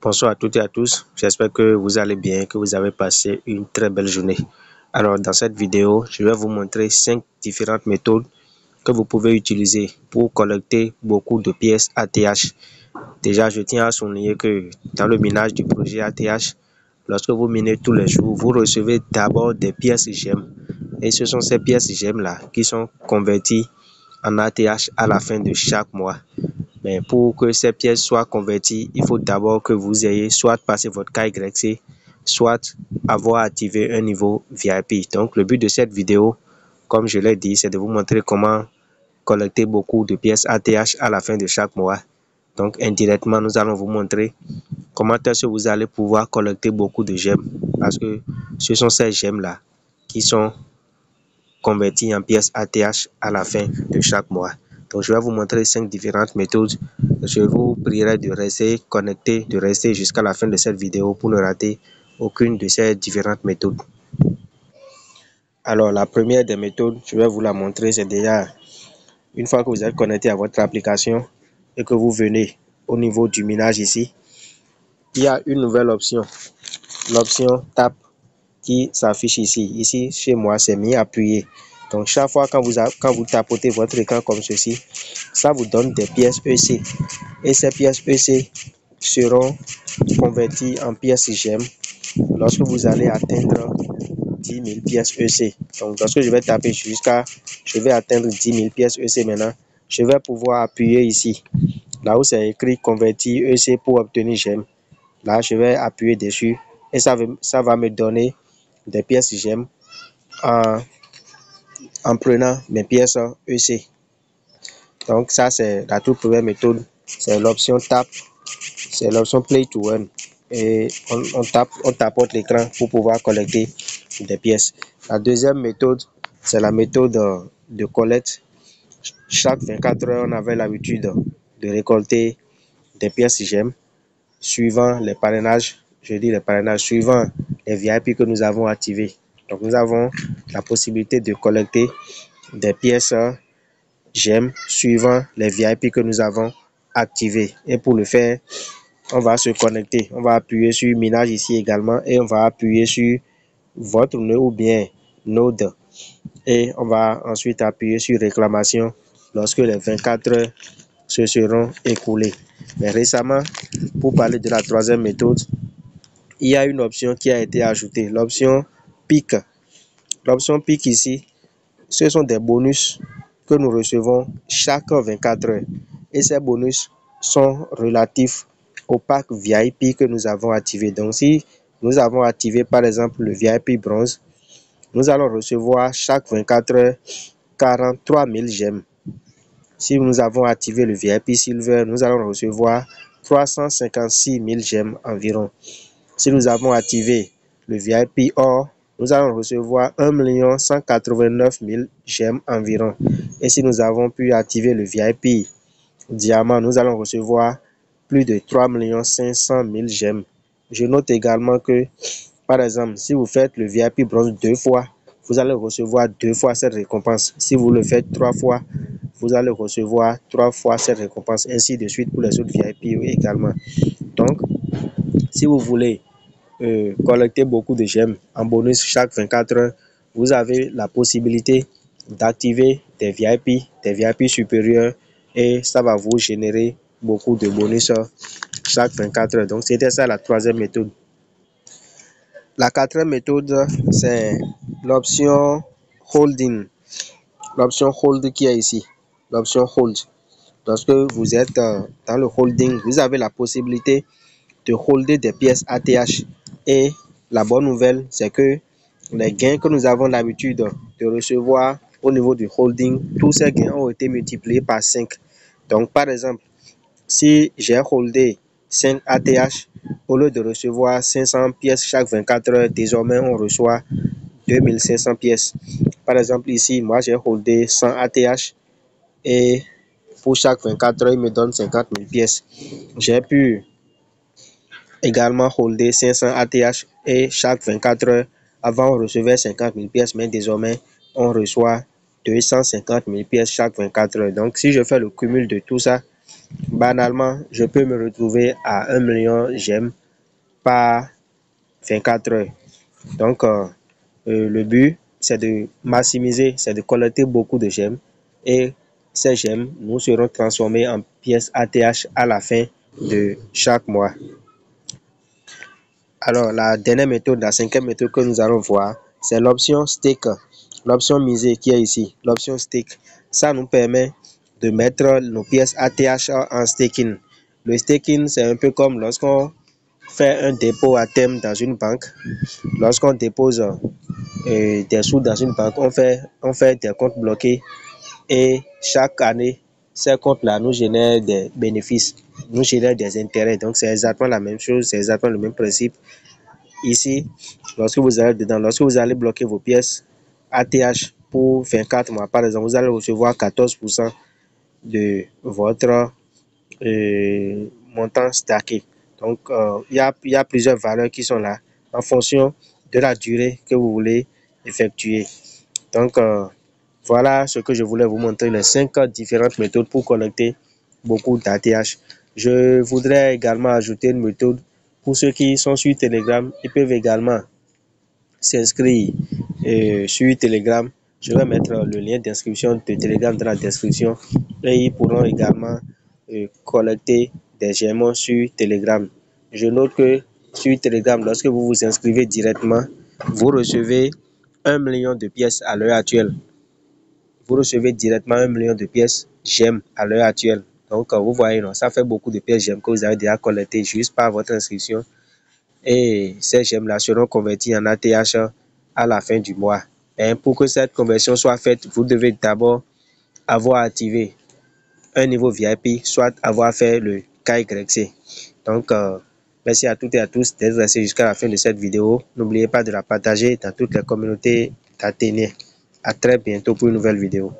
Bonsoir à toutes et à tous, j'espère que vous allez bien, que vous avez passé une très belle journée. Alors dans cette vidéo, je vais vous montrer 5 différentes méthodes que vous pouvez utiliser pour collecter beaucoup de pièces ATH. Déjà, je tiens à souligner que dans le minage du projet ATH, lorsque vous minez tous les jours, vous recevez d'abord des pièces GEM. Et ce sont ces pièces GEM-là qui sont converties en ATH à la fin de chaque mois. Mais pour que ces pièces soient converties, il faut d'abord que vous ayez soit passé votre KYC, soit avoir activé un niveau VIP. Donc le but de cette vidéo, comme je l'ai dit, c'est de vous montrer comment collecter beaucoup de pièces ATH à la fin de chaque mois. Donc indirectement, nous allons vous montrer comment est-ce que vous allez pouvoir collecter beaucoup de gemmes, parce que ce sont ces gemmes-là qui sont convertis en pièces ATH à la fin de chaque mois. Donc, je vais vous montrer 5 différentes méthodes. Je vous prierai de rester connecté, de rester jusqu'à la fin de cette vidéo pour ne rater aucune de ces différentes méthodes. Alors, la première des méthodes, je vais vous la montrer, c'est déjà une fois que vous êtes connecté à votre application et que vous venez au niveau du minage ici, il y a une nouvelle option, l'option Tap qui s'affiche ici. Ici, chez moi, c'est mis appuyé. Donc, chaque fois quand vous tapotez votre écran comme ceci, ça vous donne des pièces EC. Et ces pièces EC seront converties en pièces GEM lorsque vous allez atteindre 10 000 pièces EC. Donc, lorsque je vais taper je vais atteindre 10 000 pièces EC maintenant, je vais pouvoir appuyer ici. Là où c'est écrit convertir EC pour obtenir GEM. Là, je vais appuyer dessus et ça va me donner des pièces GEM en prenant mes pièces EC. Donc ça, c'est la toute première méthode, c'est l'option Tap, c'est l'option Play to Earn. Et on tapote l'écran pour pouvoir collecter des pièces. La deuxième méthode, c'est la méthode de collecte. Chaque 24 heures, on avait l'habitude de récolter des pièces GEM suivant les parrainages, suivant les VIP que nous avons activés. Donc nous avons la possibilité de collecter des pièces GEM suivant les VIP que nous avons activés. Et pour le faire, on va se connecter. On va appuyer sur minage ici également et on va appuyer sur votre nœud ou bien node. Et on va ensuite appuyer sur réclamation lorsque les 24 heures se seront écoulées. Mais récemment, pour parler de la troisième méthode, il y a une option qui a été ajoutée, l'option PIC. L'option PIC ici, ce sont des bonus que nous recevons chaque 24 heures. Et ces bonus sont relatifs au pack VIP que nous avons activé. Donc, si nous avons activé par exemple le VIP bronze, nous allons recevoir chaque 24 heures 43 000 gemmes. Si nous avons activé le VIP silver, nous allons recevoir 356 000 gemmes environ. Si nous avons activé le VIP or, nous allons recevoir 1 189 000 gemmes environ. Et si nous avons pu activer le VIP diamant, nous allons recevoir plus de 3 500 000 gemmes. Je note également que, par exemple, si vous faites le VIP bronze 2 fois, vous allez recevoir 2 fois cette récompense. Si vous le faites 3 fois, vous allez recevoir 3 fois cette récompense. Ainsi de suite pour les autres VIP également. Donc, si vous voulez collecter beaucoup de gemmes en bonus chaque 24 heures, vous avez la possibilité d'activer des VIP supérieurs et ça va vous générer beaucoup de bonus chaque 24 heures. Donc, c'était ça la troisième méthode. La quatrième méthode, c'est l'option holding. L'option hold qui est ici. L'option hold. Lorsque vous êtes dans le holding, vous avez la possibilité de holder des pièces ATH. Et la bonne nouvelle, c'est que les gains que nous avons l'habitude de recevoir au niveau du holding, tous ces gains ont été multipliés par 5. Donc, par exemple, si j'ai holdé 5 ATH, au lieu de recevoir 500 pièces chaque 24 heures, désormais on reçoit 2500 pièces. Par exemple, ici, moi j'ai holdé 100 ATH et pour chaque 24 heures, il me donne 50 000 pièces. J'ai pu également holder 500 ATH et chaque 24 heures, avant on recevait 50 000 pièces, mais désormais on reçoit 250 000 pièces chaque 24 heures. Donc si je fais le cumul de tout ça, Banalement, je peux me retrouver à 1 million j'aime par 24 heures. Donc, le but, c'est de maximiser, c'est de collecter beaucoup de gemmes et ces gemmes nous seront transformées en pièces ATH à la fin de chaque mois. Alors, la dernière méthode, la cinquième méthode que nous allons voir, c'est l'option stake, l'option miser qui est ici, l'option stake. Ça nous permet de mettre nos pièces ATH en staking. Le staking, c'est un peu comme lorsqu'on fait un dépôt à terme dans une banque. Lorsqu'on dépose des sous dans une banque, on fait des comptes bloqués et chaque année, ces comptes-là nous génèrent des bénéfices, nous génèrent des intérêts. Donc, c'est exactement la même chose, c'est exactement le même principe. Ici, lorsque vous allez dedans, lorsque vous allez bloquer vos pièces ATH pour 24 mois, par exemple, vous allez recevoir 14% de votre montant stacké. Donc, il y a plusieurs valeurs qui sont là en fonction de la durée que vous voulez effectuer. Donc, voilà ce que je voulais vous montrer, les 5 différentes méthodes pour collecter beaucoup d'ATH. Je voudrais également ajouter une méthode pour ceux qui sont sur Telegram. Ils peuvent également s'inscrire sur Telegram. Je vais mettre le lien d'inscription de Telegram dans la description et ils pourront également collecter des gemmes sur Telegram. Je note que sur Telegram, lorsque vous vous inscrivez directement, vous recevez 1 million de pièces à l'heure actuelle. Vous recevez directement 1 million de pièces gemmes à l'heure actuelle. Donc, vous voyez, non, ça fait beaucoup de pièces gemmes que vous avez déjà collectées juste par votre inscription. Et ces gemmes-là seront converties en ATH à la fin du mois. Et pour que cette conversion soit faite, vous devez d'abord avoir activé un niveau VIP, soit avoir fait le KYC. Donc, merci à toutes et à tous d'être restés jusqu'à la fin de cette vidéo. N'oubliez pas de la partager dans toutes les communautés d'Athénée. À très bientôt pour une nouvelle vidéo.